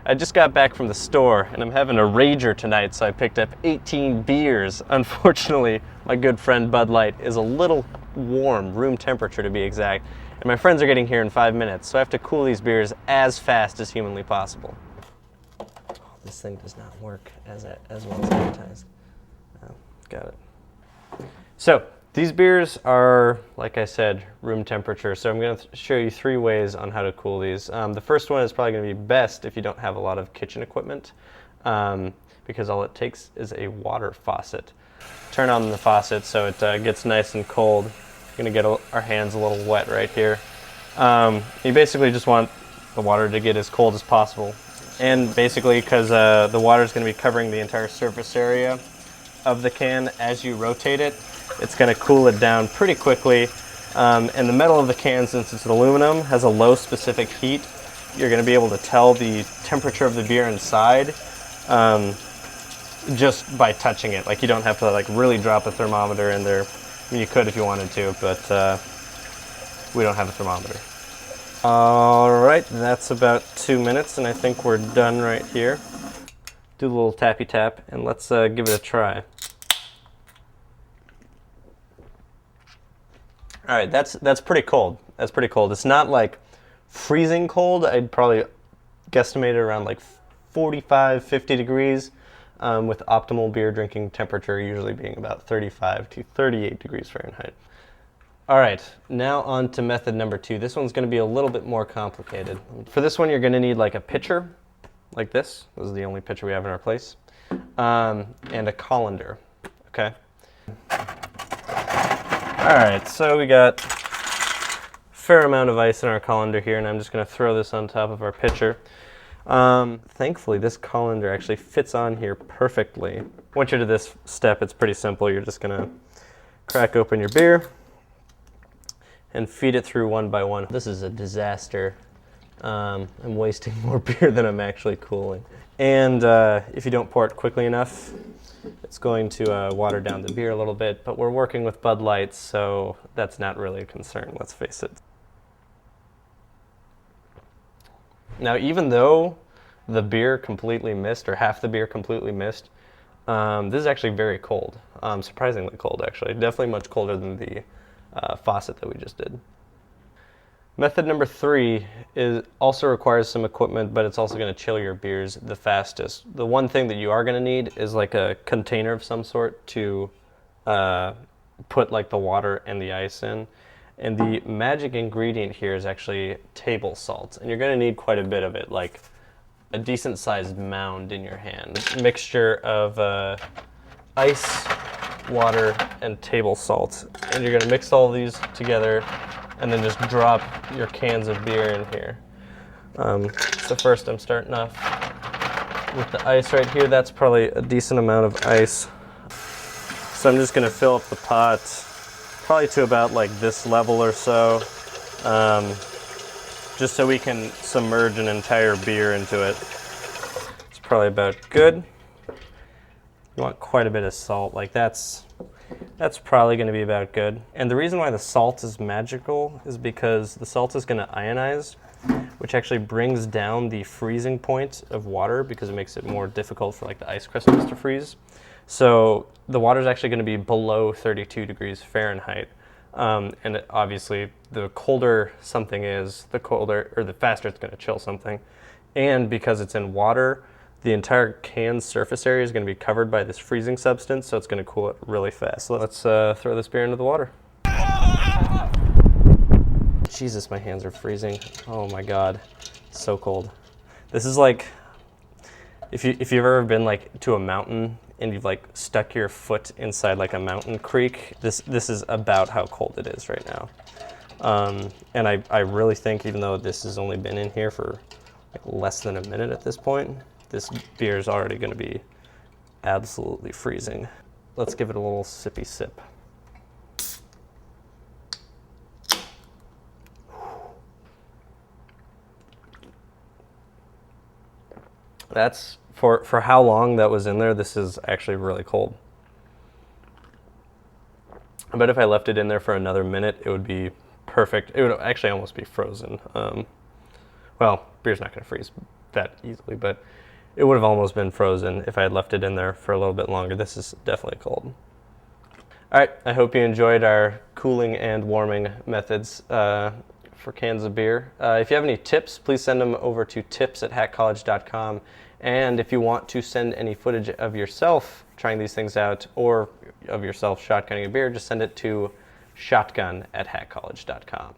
I just got back from the store and I'm having a rager tonight, so I picked up 18 beers. Unfortunately, my good friend Bud Light is a little warm, room temperature to be exact, and my friends are getting here in 5 minutes, so I have to cool these beers as fast as humanly possible. Oh, this thing does not work as well as advertised. Oh, got it. So, these beers are, like I said, room temperature, so I'm going to show you 3 ways on how to cool these. The first one is probably going to be best if you don't have a lot of kitchen equipment, because all it takes is a water faucet. Turn on the faucet so it gets nice and cold. We're going to get our hands a little wet right here. You basically just want the water to get as cold as possible. And basically, because the water is going to be covering the entire surface area of the can as you rotate it, it's going to cool it down pretty quickly. And the metal of the can, since it's aluminum, has a low specific heat. You're going to be able to tell the temperature of the beer inside just by touching it. Like, you don't have to like really drop a thermometer in there. I mean, you could if you wanted to, but we don't have a thermometer. All right, that's about 2 minutes, and I think we're done right here. Do a little tappy tap, and let's give it a try. All right, that's pretty cold. That's pretty cold. It's not like freezing cold. I'd probably guesstimate it around like 45, 50 degrees, with optimal beer drinking temperature usually being about 35 to 38 degrees Fahrenheit. All right, now on to method number 2. This one's going to be a little bit more complicated. For this one, you're going to need like a pitcher, like this. This is the only pitcher we have in our place, and a colander. Okay. All right, so we got a fair amount of ice in our colander here, and I'm just going to throw this on top of our pitcher. Thankfully, this colander actually fits on here perfectly. Once you're to this step, it's pretty simple. You're just going to crack open your beer and feed it through one by one. This is a disaster. I'm wasting more beer than I'm actually cooling. And if you don't pour it quickly enough, it's going to water down the beer a little bit, but we're working with Bud Light, so that's not really a concern, let's face it. Now, even though the beer completely missed, or half the beer completely missed, this is actually very cold. Surprisingly cold, actually. Definitely much colder than the faucet that we just did. Method number 3 also requires some equipment, but it's also going to chill your beers the fastest. The one thing that you are going to need is like a container of some sort to put like the water and the ice in. And the magic ingredient here is actually table salt. And you're going to need quite a bit of it, like a decent sized mound in your hand. Mixture of ice, water, and table salt. And you're going to mix all of these together and then just drop your cans of beer in here. So first I'm starting off with the ice right here. That's probably a decent amount of ice. So I'm just gonna fill up the pot, probably to about like this level or so, just so we can submerge an entire beer into it. It's probably about good. You want quite a bit of salt, like that's probably going to be about good. And the reason why the salt is magical is because the salt is going to ionize, which actually brings down the freezing point of water because it makes it more difficult for like the ice crystals to freeze. So the water is actually going to be below 32 degrees Fahrenheit. And obviously the colder something is, the colder or the faster it's going to chill something. And because it's in water, the entire can's surface area is going to be covered by this freezing substance, so it's going to cool it really fast. So let's throw this beer into the water. Jesus, my hands are freezing. Oh my God, so cold. This is like, if you've ever been like to a mountain and you've like stuck your foot inside like a mountain creek, this is about how cold it is right now. And I really think, even though this has only been in here for like less than a minute at this point, this beer is already going to be absolutely freezing. Let's give it a little sippy sip. That's, for how long that was in there, this is actually really cold. I bet if I left it in there for another minute, it would be perfect. It would actually almost be frozen. Well, beer's not going to freeze that easily, but it would have almost been frozen if I had left it in there for a little bit longer. This is definitely cold. All right, I hope you enjoyed our cooling and warming methods for cans of beer. If you have any tips, please send them over to tips@hackcollege.com. And if you want to send any footage of yourself trying these things out or of yourself shotgunning a beer, just send it to shotgun@hackcollege.com.